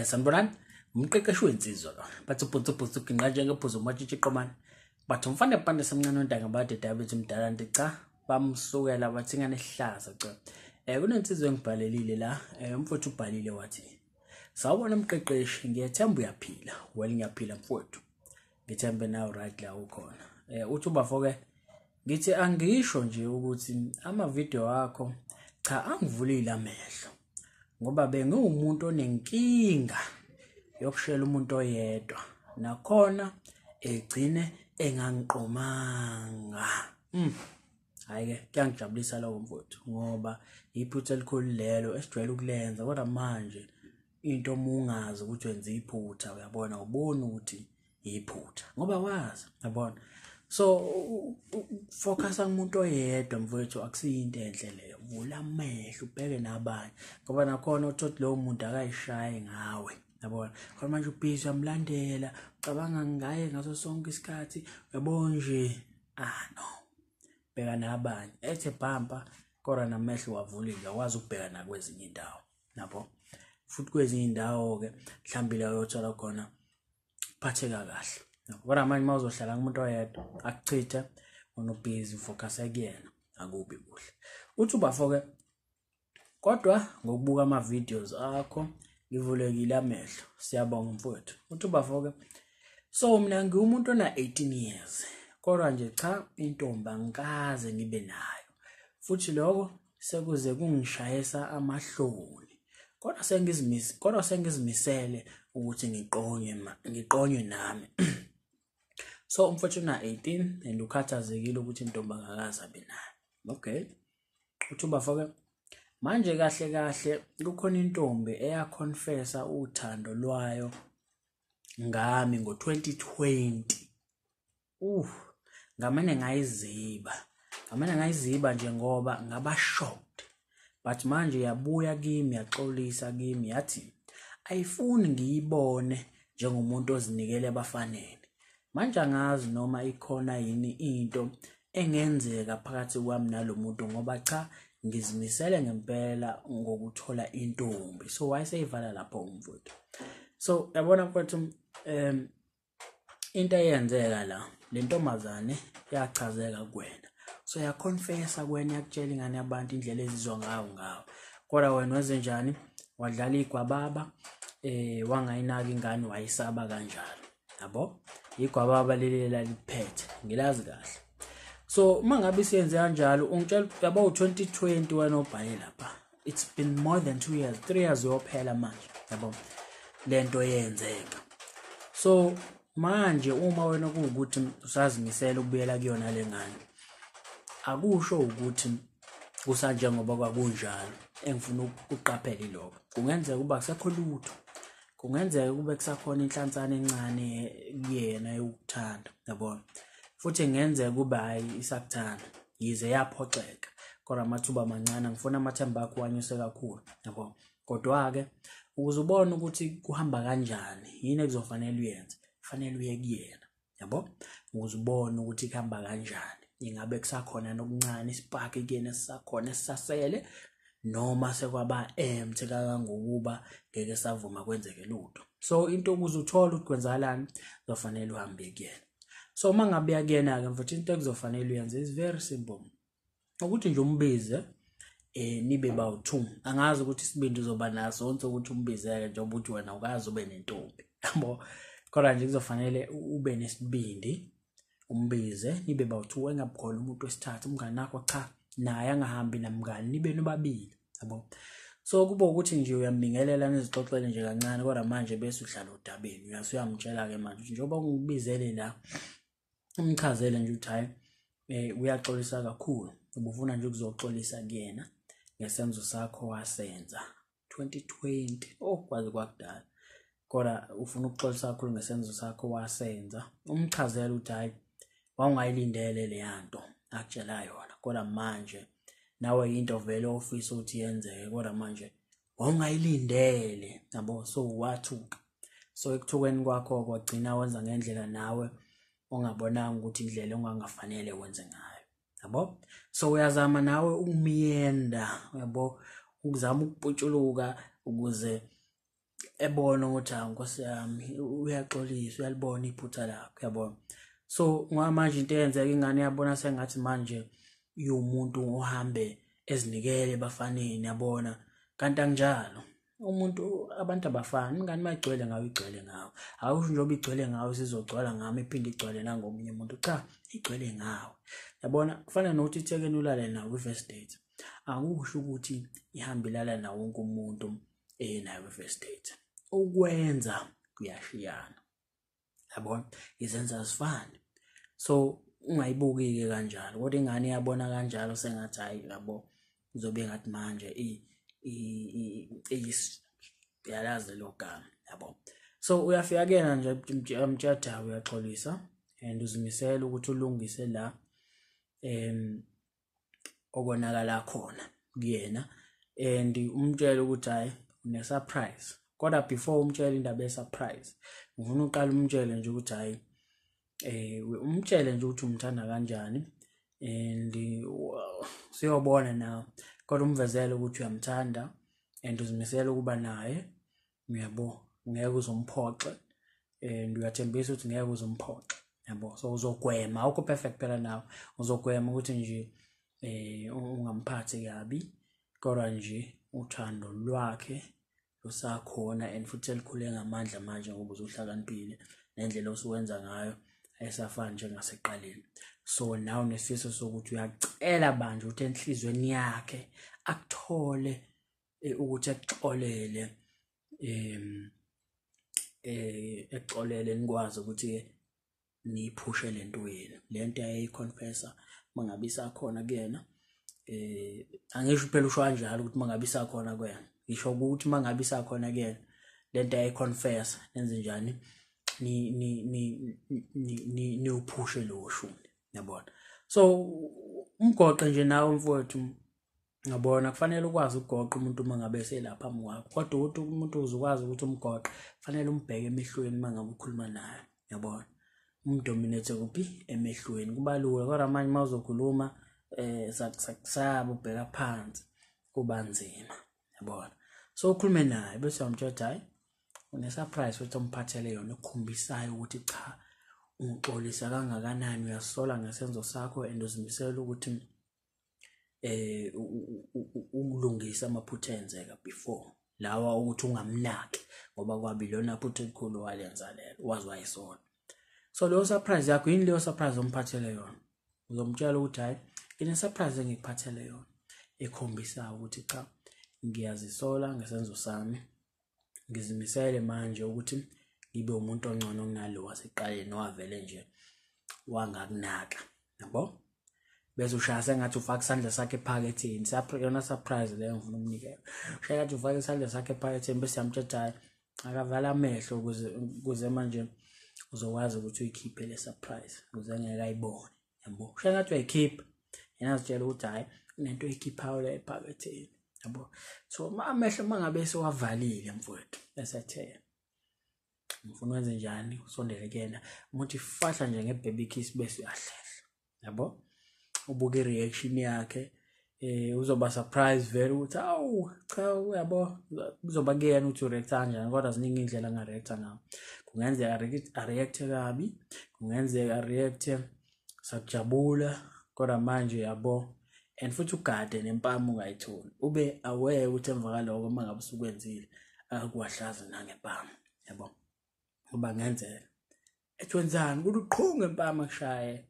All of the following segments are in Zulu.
Sanibonani, umqeqeshi wensizwa lo. Bathi uphuzu uginqa njengephuzu umatshitshi iqomane. Bathi umfana epande semncane ontanga badedaba bethi mdala nti cha bamsukela bathi ingane ehlaza cha. Kunensizwe engibhalelile la, umfowethu ubhalile wathi sawubona umqeqeshi ngiyethemba uyaphila. Well ngiyaphila mfowethu. Ngithembe nawe right la ukhona. Uthi ubafoke ngithi angisho nje ukuthi ama video akho cha angivulile amehlo. Ngoba bengumuntu onenkinga yokushela umuntu oyedwa nakhona egcine engangiqomanga. Hayi ke kuyangijabulisa lokho mfowethu ngoba iphutha elikhulu lelo esijwayele ukulenza kodwa manje into omungazi ukuthi wenza iphutha uyabona ubona ukuthi iphutha ngoba wazi yabona. So focus kumuntu oyedwa mfowethu akusiyinto enhle leyo. Vula amehlo ubheke nabanye ngoba nakhona uthothi lo muntu akayishaye ngawe yabona. Kodwa manje ubhizi uyamlandela ucabanga ngaye ngaso sonke isikhathi uyabona nje no. Bheka nabanye ethe bhampa kodwa namehlo wavulile wazi ukubheka nakwezinye indawo yabo. Futhi kwezinye indawo ke mhlawumbe la uyothola khona phatheka kahle. Kodwa manje mawuzohlala kumuntu oyedwa akuchithe unobhizi focus kuyena akubi kuhle. Uthi ubafoke kodwa ngokubuka ama videos akho ngivulekile amehlo. Siyabonga mfowethu. Uthi ubafoke so mina ngiwumuntu ona 18 years kodwa nje cha intombi angikaze ngibe nayo. Futhi lokho sekuze kungishayisa amahloni. Kodwa sengizimisele ukuthi ngiqonywe nami. So umfowethu una 18 and ukhathazekile ukuthi intombi angakaze abe nayo. Okay. Uthi ubafoke manje kahle kukhona intombi eyaconfessa uthando lwayo ngami ngo2020. Ngamane ngayiziba nje ngoba ngaba shocked. But manje yabuya kimi yaxolisa kimi yathi ayifuni ngiyibone njengomuntu ozinikele abafanele. Manje angazi noma ikhona yini into engenzeka phakathi kwami nalomuntu ngoba cha ngizimisele ngempela ngokuthola intombi. So wayeseyivala lapho umfowethu. So yabona mfowethu into eyenzeka la le ntombazane yachazeka kuwena. So yaconfessa kuwena yakutshela ingane yabantu indlela ezizwa ngawo. Kodwa wena wenzenjani? Wadlala igwababa wangayinaki ingane wayisaba kanjalo. Yabo? Igwababa leli laliphethe ngilazi kahle. So mangabe siyenze kanjalo ungitshela yabo 2020 wena obhale lapha. It's been more than 2 years, 3 years yophela manje. Yabo? Lento yenzeka. So manje uma wena kuukuthi usazimisela ukubuyela kuyona lengane akusho ukuthi kusanje ngoba kwakunjalo. Engifuna ukuqaphela lokho. Kungenzeka kuba kusekho lutho. Kungenzeka kube kusakhona inhlantsana encane kuyena yokuthanda yabona. Futhi ngenzeka kuba hayi isakuthanda yize yaphoxeka. Kodwa amathuba amancane ngifuna amathemba akho wanyuse kakhulu yabona. Kodwa ke ukuze ubone ukuthi kuhamba kanjani yini ekuzofanele uyenze. Kufanele uye kuyena yabo. Ukuze ubone ukuthi kuhamba kanjani. Ingabe kusakhona nokuncane ispark kuyena sisakhona esisasele noma sekwaba empty kangangokuba ngeke savuma kwenzeke lutho. So into ukuze uthole ukuthi kwenzakalani kuzofanele uhambe kuyena. So mangabe kuyena ke mfowethu into ekuzofanele uyenze is very simple. Ukuthi nje umbize nibe bawu2. Angazi ukuthi isibindi uzoba naso sonke ukuthi umbizeke njengoba uthi wena ukazi ube nentombi. Yabo. Kodwa nje kuzofanele ube nesibindi umbize nibe bawu2 engabukhola umuntu wesithathu umngane wakho cha naye angahambi namngane nibe nobabili yabo. So kuba ukuthi nje uyambingelela nezixoxele nje kancane kodwa manje bese uhlala udabeni uyasuyamtshela ke manje njengoba ngibizele la umchazele nje ukuthi hayi uyaxolisa kakhulu ubufuna nje ukuzoxolisa kuyena ngesenzo sakho wasenza 2020 kwaze kwakudala. Kodwa ufuna ukuxolisa kakhulu ngesenzo sakho wasenza umchazele ukuthi hayi wawungayilindele le yanto akutshela yona kodwa manje nawe into vele ofisa ukuthi yenzeke kodwa manje wawungayilindele yabo. So wathuka. So ekuthukweni kwakho kwagcina wenza ngendlela nawe ongabonanga ukuthi indlela ongangafanele wenze ngayo yabo. So uyazama nawe umiyenda yabo ukuzama ukuputshuluka ukuze ebona ukuthi Nkosi yami uyaxolisa uyalibona iphutha lakho yabona. So ngamanje into eyenzeka ingane yabona sengathi manje umuntu ohambe ezinikele bafaneni yabona, kanti anginjalo. Umuntu abantu abafani, ingane mayigcwele ngawe igcwele ngawe. Awusho njengoba igcwele ngawe sizogcwala ngami iphinde igcwele nangomunye umuntu, cha igcwele ngawe yabona. Kufanele nokuthi ithekeni ulale nawe kwi-first date, akusho ukuthi ihambe ilala nawo wonke umuntu nayo kwi-first date. Ukwenza kuyashiyana yabona, izenza azifani. So ungayibuki-ke kanjalo, kodwa ingane yabona kanjalo sengathi hayi yabo uzobe ngathi manje yalazi lo gama yabo. So uyafika kena nje amtshada uyaxolisa and uzimisela ukuthi ulungise la okonakala khona kuyena, and umtshela ukuthi hayi une surprise. Kodwa before umtshela indaba ye surprise, ngifuna uqala umtshele nje ukuthi hayi umtshele nje ukuthi umthanda kanjani and siyobona nawe, kodwa umvezele ukuthi uyamthanda and uzimisela ukuba naye uyabo. Ngeke uzomphoxe and uyathembisa ukuthi ngeke uzomphoxe yabo. So uzogwema, awukho perfect phela nawe, uzogwema ukuthi nje ungamphathi kabi, kodwa nje uthando lwakhe lusakhona and futhi elikhule ngamandla manje ngoba uzuhlakaniphile nendlela osuwenza ngayo ayisafani njengasekuqaleni. So nawe nesifiso sokuthi uyacela manje ukuthi enhlizweni yakhe akuthole ukuthi ekuxolele ekuxolele nikwazi ukuthi niphushe lento yenu, lento ayiconfessa mangabe isakhona kuyena. Angisho phela usho kanjalo ukuthi mangabe isakhona kuyena, ngisho ukuthi mangabe isakhona kuyena lento ayiconfessa nenzenjani ni uphushe lo shuni yabona. So umgoqe nje nawe mfowethu ngabona, kufanele ukwazi ukugoqa umuntu mangabe eselapha mwakho, kodwa ukuthi umuntu uzokwazi ukuthi umgoqe kufanele umbheke emehlweni mangabe ukhuluma naye yabona. Umdominate kuphi emehlweni kuba lula, kodwa manje mawuzokhuluma sakusaba ubheka phansi kuba nzima yabona. So ukhulume naye bese uyamtshela hayi une surprise ukuthi umphathele yona ekhombisayo ukuthi cha ungixolisa kangakanani, uyasola ngesenzo sakho and uzimisela ukuthi ukulungisa amaphutha enzeka before lawa, ukuthi ungamnaki ngoba kwabi lona phutha elikhulu walenza lelo wazi wayisola. So leyo surprise yakho yini leyo surprise omphathele yona? Uzomtshela ukuthi hayi ine surprise engikuphathele yona ekhombisayo ukuthi cha ngiyazisola ngesenzo sami, ngizimisele manje ukuthi ngibe umuntu ongcono kunalo wasekuqaleni owavele nje wangakunaka yabo. Bese ushaya sengathi ufaka isandla sakhe ephaketheni, yona surprise leyo ngifuna ukunikeza. Ushaya ngathi ufaka isandla sakhe ephaketheni bese yamtshela hayi akavala amehlo ukuze manje uzokwazi ukuthi uyikhiphe le surprise ukuze ngeke ayibone yabo. Ushaya ngathi uyayikhipha yena azitshela ukuthi hayi nento eyikhiphayo la ephaketheni yabo. So amehlo mangabe sewavalile mfowethu bese ethe ngifuna wenze njani, usondele kuyena umuthi fahla nje ngebaby kiss bese uyahlehla yabo. Ubuke reaction yakhe, uzoba surprise vele ukuthi awu cha yabo uzoba kuyena ukuthi ureact kanjani, kodwa ziningi indlela angareact ngayo. Kungenzeka react kabi, kungenzeka react sakujabula, kodwa manje yabo and futhi ugade nempama ungayitholi, ube aware ukuthi emva kwaloko mangabe usukwenzile akuwahlaza nangempama yabo. Kuba ngenzeka ethi wenzani ukuthi uqhunge empama kushaye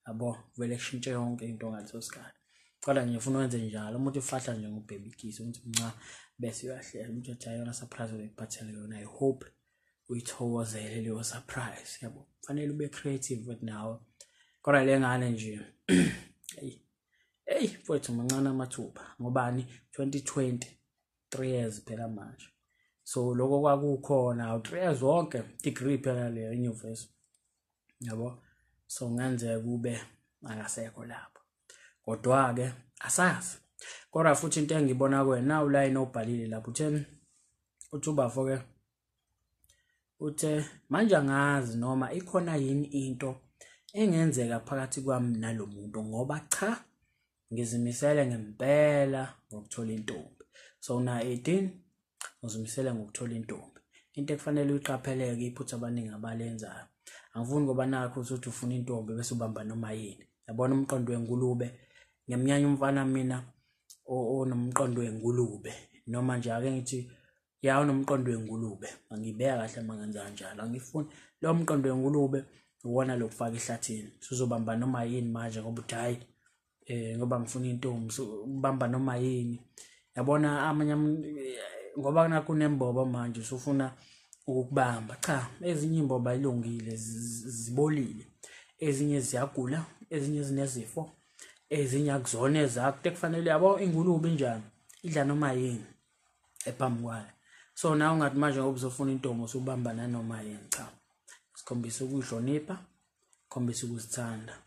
yabo, vele kushintshe yonke into ngaleso sikhathi. Kodwa ngifuna wenze njalo, umuntu ufahla nje ngobaby kiss ukuthi nca bese uyahlela umuntu ethi ayona surprise oyiphathele yona. I hope uyithokozele leyo surprise yabo. Kufanele ube creative with nawe, kodwa le ngane nje hey mfowethu mancane amathuba ngobani 2020 3 years phela manje. So lokho kwakukhona 3 years wonke degree phela le enyuvesi yabo. So ngenzeka kube akasekho lapho, kodwa ke asazi. Kodwa futhi into engibona kwena uline obhalile lapho uthi ubafo ke uthe manje angazi noma ikhona yini into engenzeka phakathi kwami nalomuntu ngoba cha ngizimisele ngempela ngokuthola intombi. So na 18 uzimisele ngokuthola intombi. into ekufanele uyiqapheleke iphutha abaningi abalenzayo. Angifuni ngoba nakho uthi ufuna intombi bese ubamba noma yini. Yabona umqondo wengulube, ngiyamnyanya umfana mina onomqondo wengulube, noma nje ake ngithi ya unomqondo wengulube, angibeka kahle mangenza kanjalo. Angifuni lo mqondo wengulube uwona lokufaka ehlathini, usuzobamba noma yini manje ngoba uthi hayi ngoba ngifuna intombi ubamba noma yini. Yabona amanye ngoba nakunembobo manje usufuna ukubamba, cha, ezinye imbobo ayilungile, zibolile, ezinye ziyagula, ezinye zinezifo, ezinye akuzona ezakho ekufanele. Yabo ingulube injani idla noma yini ephambi kwayo. So nawe ungathi manje ngoba uzofuna intombi usubamba nanoma yini, cha, sikhombisa ukuhlonipha, sikhombisa ukuzithanda.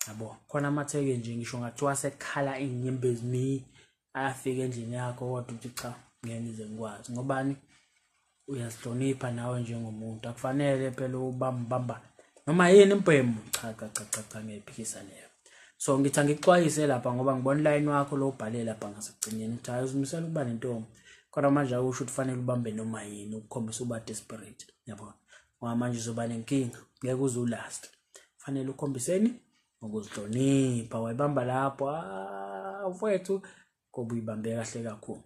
Yabo khona amatheke nje ngisho ngathiwa sekhala inyembezi ayafika endlini yakho kodwa uthi cha ngeke ngize ngikwazi. Ngobani? Uyazihlonipha nawe njengomuntu, akufanele phela ubamba noma yini impemu, cha ngiyaphikisa leyo. So ngithi ngikuxwayise lapha ngoba ngibona line wakho lo ubhale lapha ngasekugcineni uthi uzimisela ukuba nentombi kodwa manje akusho ukuthi kufanele ubambe noma yini ukukhombisa uba desperate. Yabo ngoba manje uzoba nenkinga, ngeke uze ulast. Kufanele ukhombiseni ukuzihlonipha, wayibamba lapho mfowethu ngoba uyibambe kahle kakhulu.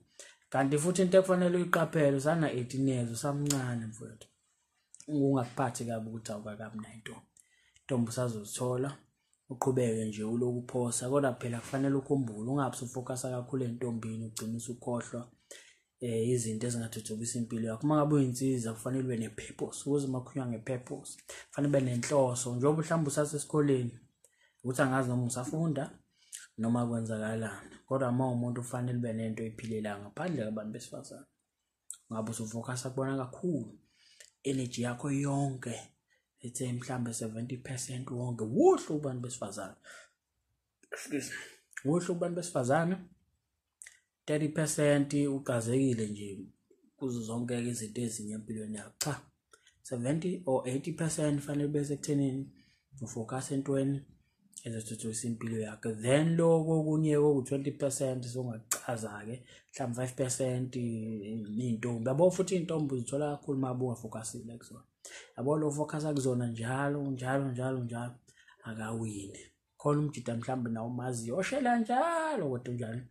Kanti futhi into ekufanele uyiqaphele usana 18 years, usamncane mfowethu, ungakuphathi kabi ukuthi awukakabi nayo intombi usazozithola, uqhubeke nje uloku uphosa. Kodwa phela kufanele ukhumbule ungabe usufocusa kakhulu entombini ugcina usukhohlwa izinto ezingathuthukisa impilo yakho. Uma ngabe uyinsiza kufanele ube ne-purpose, ukuze makhunywa nge-purpose kufanele ube nenhloso. Njengoba mhlawumbe usasesikoleni ukuthi angazi noma usafunda noma kwenzakalani, kodwa uma umuntu ufanele ube nento oyiphilela ngaphandle kwabantu besifazane. Ngabe usufocusa kubona kakhulu energy yakho yonke, lethe mhlambe 70% wonke wohle kubantu besifazane, wohle kubantu besifazane, 30% ugazekile nje kuzo zonke izinto ezinye empilweni yakho. Cha, 70 or 80% fanele bese ekuthenini ufocus entweni ezothuthukisa impilo yakho. Then lokho kunye oku-20% songachaza-ke mhlawumbe 5% iy'ntombi. Yabo futhi iy'ntombi uzithola kakhulu uma ungafocusile kuzona. Yabo lo focusa kuzona njalo akawini. Khona umjida mhlawumbe nawo umaziyo oshela njalo kodwa njalo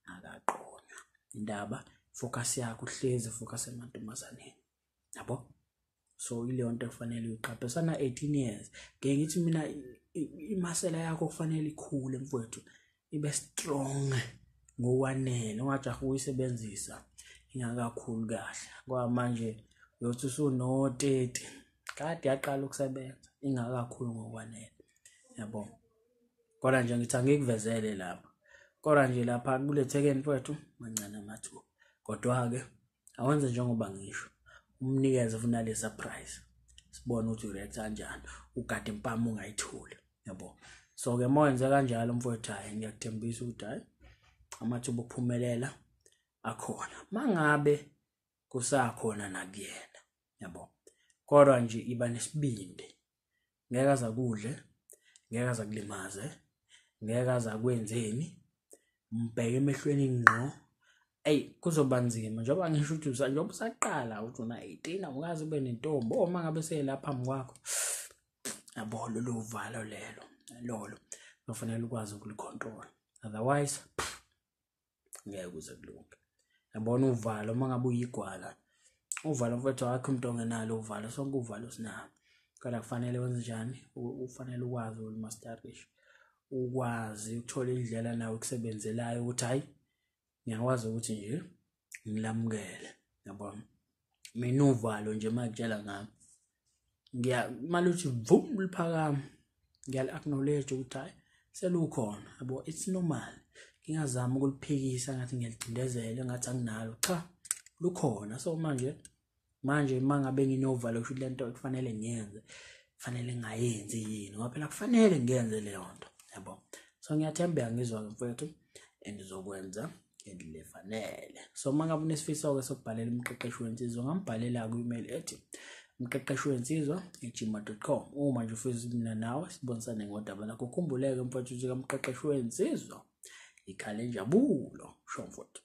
akaqonya. Indaba focus yakho uhlezi focus emantombazaneni. Yabo so ileyo nto kufanele uyiqaphe sana 18 years. Ngeke ngithi mina imasela yakho kufanele ikhule mfowethu, ibe strong ngokwanele, ungajahi ukuyisebenzisa ingakakhulu kahle ngoba manje uyothi usuno-30 kade yaqala ukusebenza ingakakhulu ngokwanele. Yabo kodwa nje ngithi angikuvezele lapha, kodwa nje lapha kulethekeni mfowethu mancane amathuba. Kodwa-ke awenze njengoba ngisho, umnikeze funa le surprise, sibone ukuthi ureact kanjani, ugade impama ungayithuli. Yabo so-ke uma wenze kanjalo mfowethu, hayi ngiyakuthembisa ukuthi hayi amathuba okuphumelela akhona mangabe kusakhona nakuyena. Yabo kodwa nje iba nesibindi, ngeke aze akudle, ngeke aze akulimaze, ngeke aze akwenzeni, mbheke emehlweni ngqo. Kuzoba nzima njengoba ngisho ukuthi njengoba usaqala uthi una 18 awukazi ube nentombi, uma ngabe seyela phambi kwakho. Yabo lolu uvalo lolo kufanele ukwazi ukulicontrol, otherwise ngeke kuze kulunge. Yabona uvalo uma ngabe uyigwala, uvalo mfowethu akho umuntu ongenalo uvalo, sonke uvalo sinalo. Kodwa kufanele wenze njani? Ufanele ukwazi ulimasterish, ukwazi ukuthola indlela nawe kusebenzelayo ukuthi hayi ngiyakwazi ukuthi nje ngilamukele. Yabona mina uvalo nje makutshela ngami ngiyamala ukuthi vum liphakama, ngiyali-acknowledge ukuthi hayi selukhona. Yabo it's normal, ngingazama ukuliphikisa ngathi ngiyalidindezela ngathi anginalo, cha lukhona. So manje mangabe nginovalo kusho le nto kufanele ngiyenze, kufanele ngayenzi yini ngoba phela kufanele ngiyenze leyo nto. Yabo so ngiyathemba ngizwa mfowethu andizokwenza ngendlela efanele. So mangabe unesifiso-ke sokubhalela umqeqeshi wensizwa ungambhalela ku-email ethi umqeqeshi-wensizwa@gmail.com. Uma nje ufisa mina nawe sibonisane ngodaba lakho, ukhumbuleke mfowethu ukuthi umqeqeshi wensizwa ikhala injabulo. Sho mfowethu.